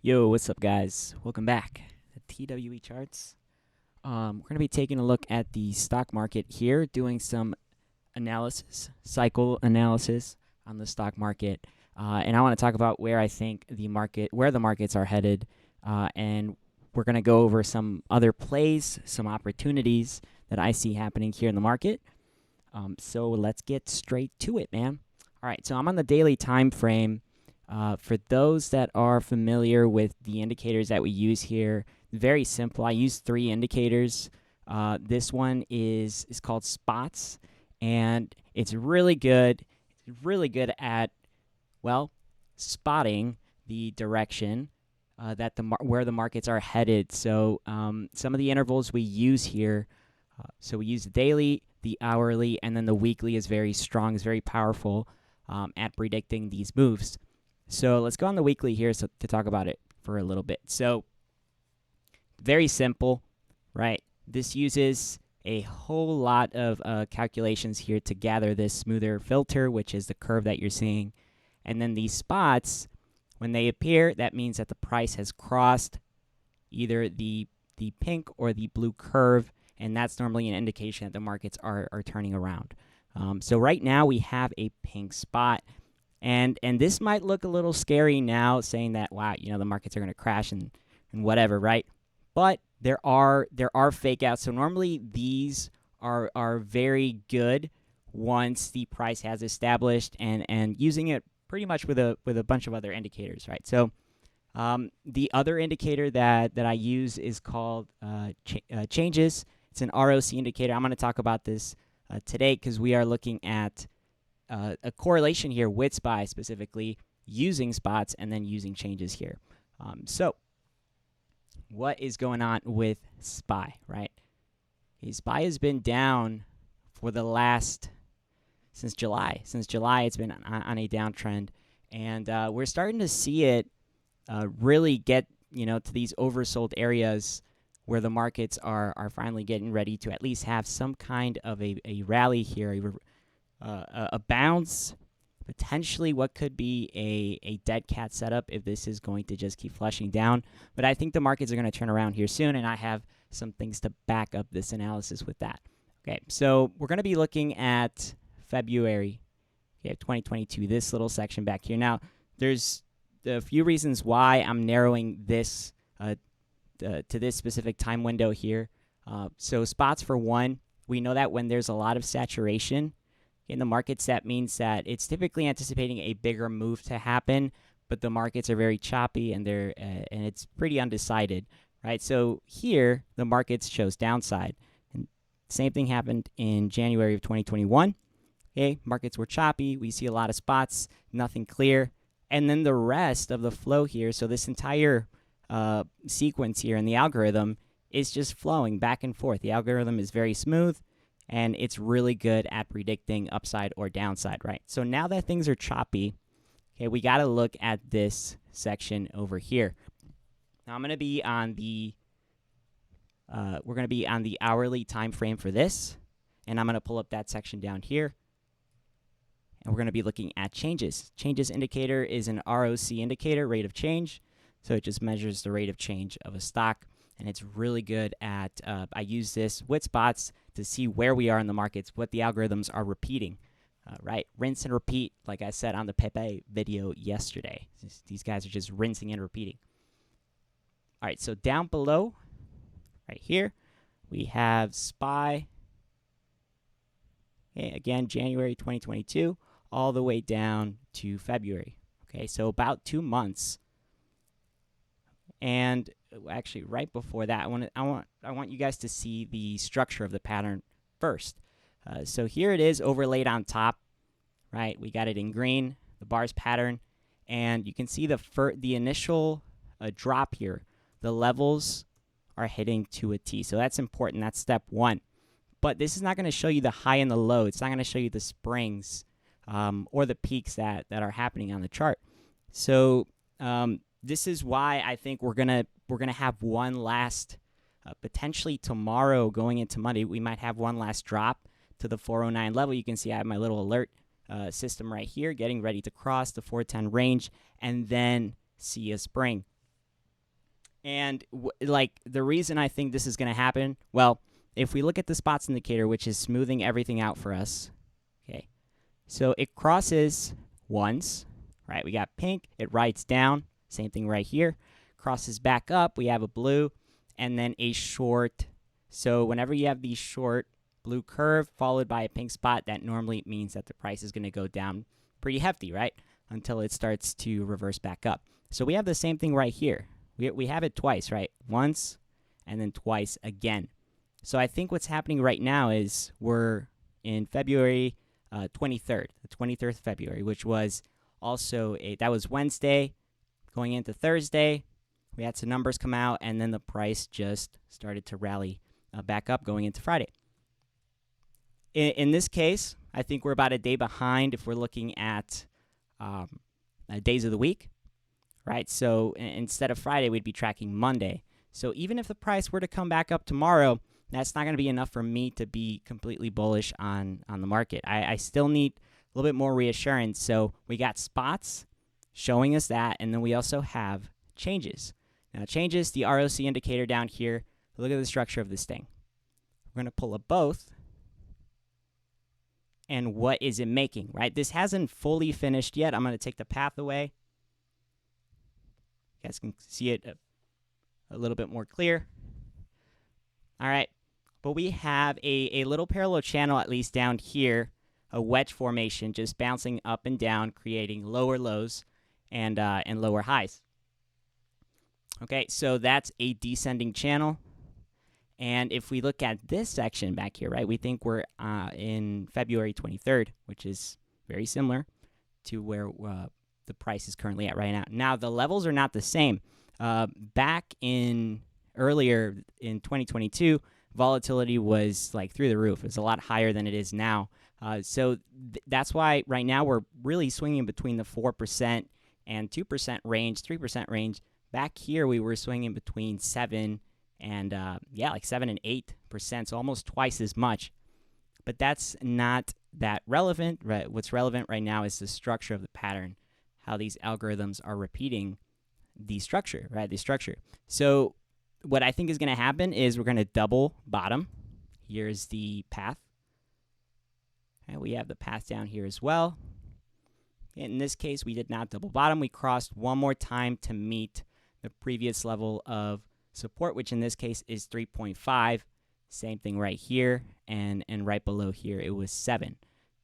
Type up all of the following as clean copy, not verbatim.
Yo, what's up, guys? Welcome back to TWE Charts. We're going to be taking a look at the stock market here, doing some analysis, cycle analysis on the stock market. And I want to talk about where I think where the markets are headed. And we're going to go over some other plays, some opportunities that I see happening here in the market. So let's get straight to it, man. All right, so I'm on the daily time frame. For those that are familiar with the indicators that we use here, very simple. I use three indicators. This one is called spots, and it's really good. It's really good at, well, spotting the direction that where the markets are headed. So some of the intervals we use here. So we use the daily, the hourly, and then the weekly is very strong, is very powerful at predicting these moves. So let's go on the weekly here to talk about it for a little bit. So very simple, right? This uses a whole lot of calculations here to gather this smoother filter, which is the curve that you're seeing. And then these spots, when they appear, that means that the price has crossed either the pink or the blue curve, and that's normally an indication that the markets are turning around. So right now we have a pink spot. And this might look a little scary now, saying that, wow, the markets are going to crash and whatever, right? But there are fake outs. So normally these are very good once the price has established and using it pretty much with a bunch of other indicators, right? So the other indicator that I use is called changes. It's an ROC indicator. I'm going to talk about this today because we are looking at a correlation here with SPY specifically, using spots and then using changes here. So what is going on with SPY, right? Okay, SPY has been down for since July. Since July, it's been on a downtrend. And we're starting to see it really get, to these oversold areas where the markets are finally getting ready to at least have some kind of a rally here, a bounce, potentially what could be a dead cat setup if this is going to just keep flushing down. But I think the markets are going to turn around here soon, and I have some things to back up this analysis with that. Okay, so we're going to be looking at February of 2022, this little section back here. Now, there's a few reasons why I'm narrowing this to this specific time window here. So spots, for one, we know that when there's a lot of saturation in the markets, that means that it's typically anticipating a bigger move to happen, but the markets are very choppy and and it's pretty undecided, right? So here the markets shows downside, and same thing happened in January of 2021. Okay, markets were choppy. We see a lot of spots, nothing clear, and then the rest of the flow here. So this entire sequence here in the algorithm is just flowing back and forth. The algorithm is very smooth, and it's really good at predicting upside or downside, right? So now that things are choppy, okay, we got to look at this section over here. Now I'm going to be on we're going to be on the hourly time frame for this, and I'm going to pull up that section down here, and we're going to be looking at changes. Changes indicator is an ROC indicator, rate of change, so it just measures the rate of change of a stock. And it's really good at, I use this with spots to see where we are in the markets, what the algorithms are repeating, right? Rinse and repeat, like I said on the Pepe video yesterday. These guys are just rinsing and repeating. All right, so down below, right here, we have SPY. Okay, again, January 2022, all the way down to February. Okay, so about 2 months. And actually, right before that, I want you guys to see the structure of the pattern first. So here it is overlaid on top, right? We got it in green, the bars pattern, and you can see the initial drop here. The levels are hitting to a T, so that's important. That's step one. But this is not going to show you the high and the low. It's not going to show you the springs or the peaks that are happening on the chart. So this is why I think we're gonna have one last, potentially tomorrow going into Monday, we might have one last drop to the 409 level. You can see I have my little alert system right here, getting ready to cross the 410 range and then see a spring. And like the reason I think this is going to happen, well, if we look at the spots indicator, which is smoothing everything out for us, okay, so it crosses once, right? We got pink, it writes down, same thing right here, crosses back up, we have a blue, and then a short. So whenever you have the short blue curve followed by a pink spot, that normally means that the price is going to go down pretty hefty, right? Until it starts to reverse back up. So we have the same thing right here. We have it twice, right? Once and then twice again. So I think what's happening right now is we're in February 23rd, the 23rd of February, which was also that was Wednesday going into Thursday. We had some numbers come out, and then the price just started to rally back up going into Friday. In this case, I think we're about a day behind if we're looking at days of the week, right? So instead of Friday, we'd be tracking Monday. So even if the price were to come back up tomorrow, that's not going to be enough for me to be completely bullish on the market. I still need a little bit more reassurance. So we got spots showing us that, and then we also have changes. Now, changes, the ROC indicator down here. Look at the structure of this thing. We're going to pull up both. And what is it making, right? This hasn't fully finished yet. I'm going to take the path away. You guys can see it a little bit more clear. All right. But we have a little parallel channel, at least down here, a wedge formation, just bouncing up and down, creating lower lows and lower highs. Okay, so that's a descending channel. And if we look at this section back here, right, we think we're in February 23rd, which is very similar to where the price is currently at right now. Now, the levels are not the same. Back earlier in 2022, volatility was like through the roof. It was a lot higher than it is now. So that's why right now we're really swinging between the 4% and 2% range, 3% range. Back here, we were swinging between 7 and like 7 and 8%, so almost twice as much. But that's not that relevant. Right? What's relevant right now is the structure of the pattern, how these algorithms are repeating the structure, right? The structure. So what I think is going to happen is we're going to double bottom. Here's the path. And we have the path down here as well. In this case, we did not double bottom. We crossed one more time to meet the previous level of support, which in this case is 3.5. Same thing right here, and right below here it was 7.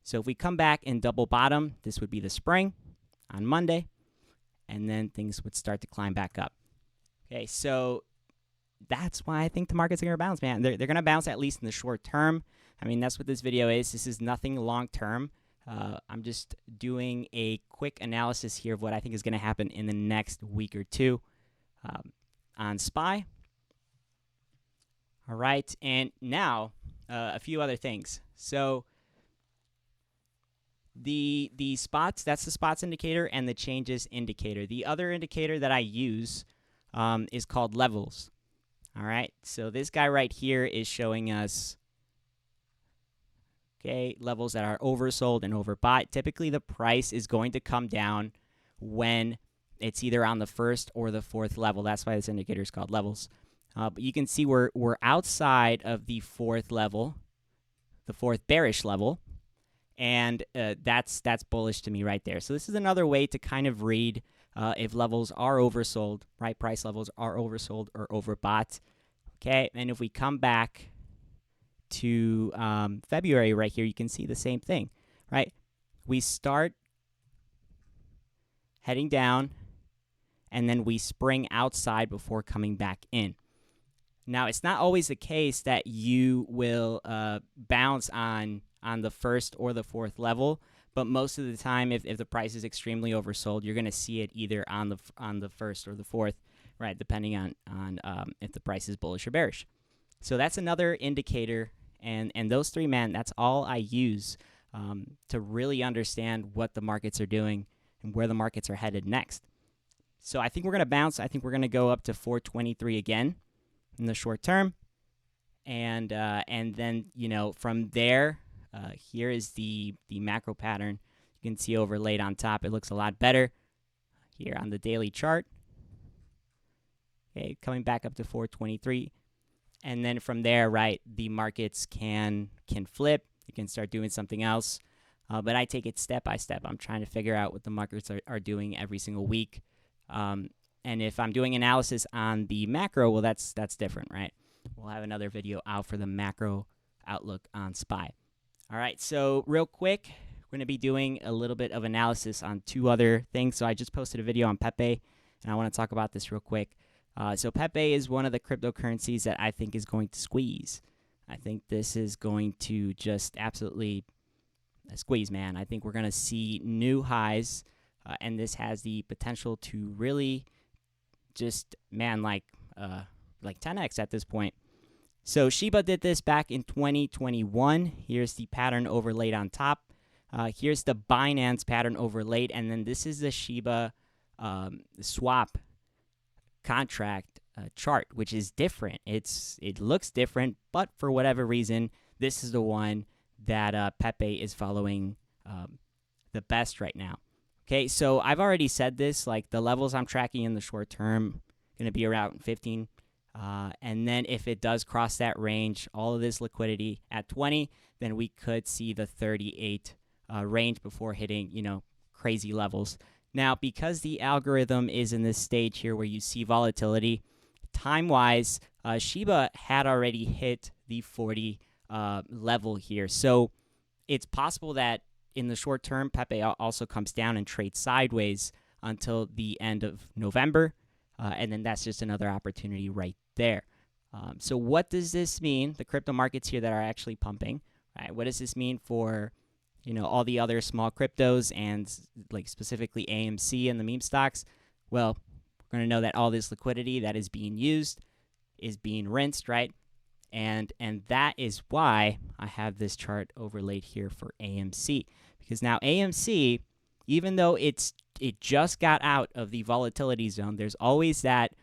So if we come back and double bottom, this would be the spring on Monday, and then things would start to climb back up. Okay, so that's why I think the markets are going to bounce, man. They're going to bounce at least in the short term. I mean, that's what this video is. This is nothing long term. I'm just doing a quick analysis here of what I think is going to happen in the next week or two on SPY. All right, and now a few other things. So the spots, that's the spots indicator and the changes indicator. The other indicator that I use is called levels. All right, so this guy right here is showing us levels that are oversold and overbought. Typically, the price is going to come down when it's either on the first or the fourth level. That's why this indicator is called levels. But you can see we're outside of the fourth level, the fourth bearish level, and that's bullish to me right there. So this is another way to kind of read if levels are oversold, right? Price levels are oversold or overbought. Okay, and if we come back to February right here, you can see the same thing, right? We start heading down, and then we spring outside before coming back in. Now, it's not always the case that you will bounce on the first or the fourth level, but most of the time, if the price is extremely oversold, you're going to see it either on the first or the fourth, right? Depending on if the price is bullish or bearish. So that's another indicator, and those three, man, that's all I use to really understand what the markets are doing and where the markets are headed next. So I think we're going to bounce. I think we're going to go up to 423 again in the short term, and then from there, here is the macro pattern. You can see overlaid on top. It looks a lot better here on the daily chart. okay, coming back up to 423. And then from there, right, the markets can flip. You can start doing something else. But I take it step by step. I'm trying to figure out what the markets are doing every single week. And if I'm doing analysis on the macro, well, that's different, right? We'll have another video out for the macro outlook on SPY. All right, so real quick, we're going to be doing a little bit of analysis on two other things. So I just posted a video on Pepe, and I want to talk about this real quick. So Pepe is one of the cryptocurrencies that I think is going to squeeze. I think this is going to just absolutely squeeze, man. I think we're going to see new highs, and this has the potential to really just, man, like 10x at this point. So Shiba did this back in 2021. Here's the pattern overlaid on top. Here's the Binance pattern overlaid, and then this is the Shiba swap contract chart, which is different. It looks different, but for whatever reason, this is the one that Pepe is following the best right now. Okay, so I've already said this, like the levels I'm tracking in the short term going to be around 15. And then if it does cross that range, all of this liquidity at 20, then we could see the 38 range before hitting, crazy levels. Now, because the algorithm is in this stage here where you see volatility, time-wise, Shiba had already hit the 40 level here. So it's possible that in the short term, Pepe also comes down and trades sideways until the end of November. And then that's just another opportunity right there. So what does this mean? The crypto markets here that are actually pumping, right? What does this mean for, all the other small cryptos and like specifically AMC and the meme stocks? Well, we're going to know that all this liquidity that is being used is being rinsed, right? And that is why I have this chart overlaid here for AMC, because now AMC, even though it just got out of the volatility zone, there's always that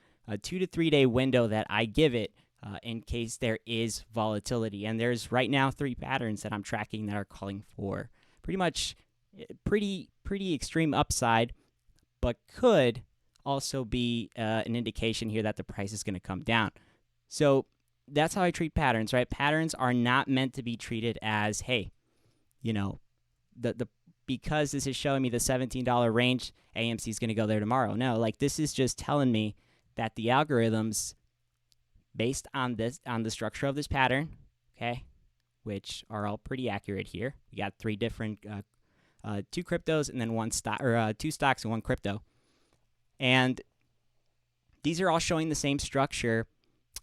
2 to 3 day window that I give it in case there is volatility. And there's right now 3 patterns that I'm tracking that are calling for pretty much pretty extreme upside, but could also be an indication here that the price is going to come down. So that's how I treat patterns, right? Patterns are not meant to be treated as, hey, because this is showing me the $17 range, AMC is going to go there tomorrow. No, like this is just telling me that the algorithms, based on the structure of this pattern, okay, which are all pretty accurate here. We got 3 different, 2 cryptos and then 1 stock, or 2 stocks and 1 crypto, and these are all showing the same structure.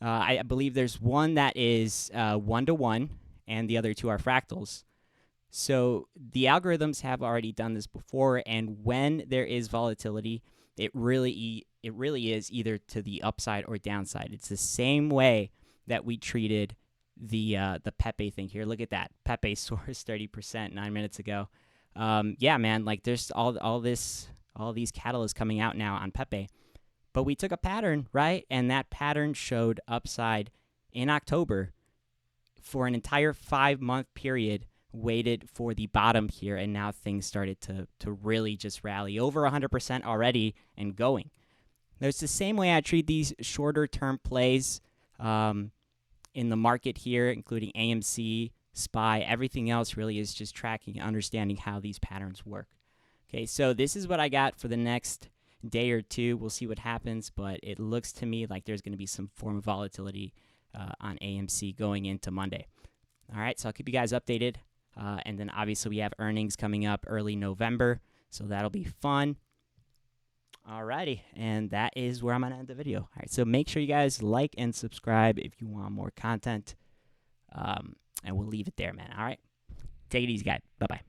I believe there's one that is 1-to-1, and the other 2 are fractals. So the algorithms have already done this before, and when there is volatility, it really is either to the upside or downside. It's the same way that we treated the Pepe thing here. Look at that. Pepe soars 30% 9 minutes ago. Yeah, man, like there's all these catalysts coming out now on Pepe. But we took a pattern, right? And that pattern showed upside in October for an entire 5-month period, waited for the bottom here, and now things started to really just rally over 100% already and going. There's the same way I treat these shorter term plays in the market here, including AMC, SPY. Everything else really is just tracking and understanding how these patterns work. Okay, so this is what I got for the next day or 2. We'll see what happens, but it looks to me like there's going to be some form of volatility on AMC going into Monday. All right, so I'll keep you guys updated. And then obviously we have earnings coming up early November, so that'll be fun. Alrighty, and that is where I'm going to end the video. All right, so make sure you guys like and subscribe if you want more content. And we'll leave it there, man. All right, take it easy, guys. Bye-bye.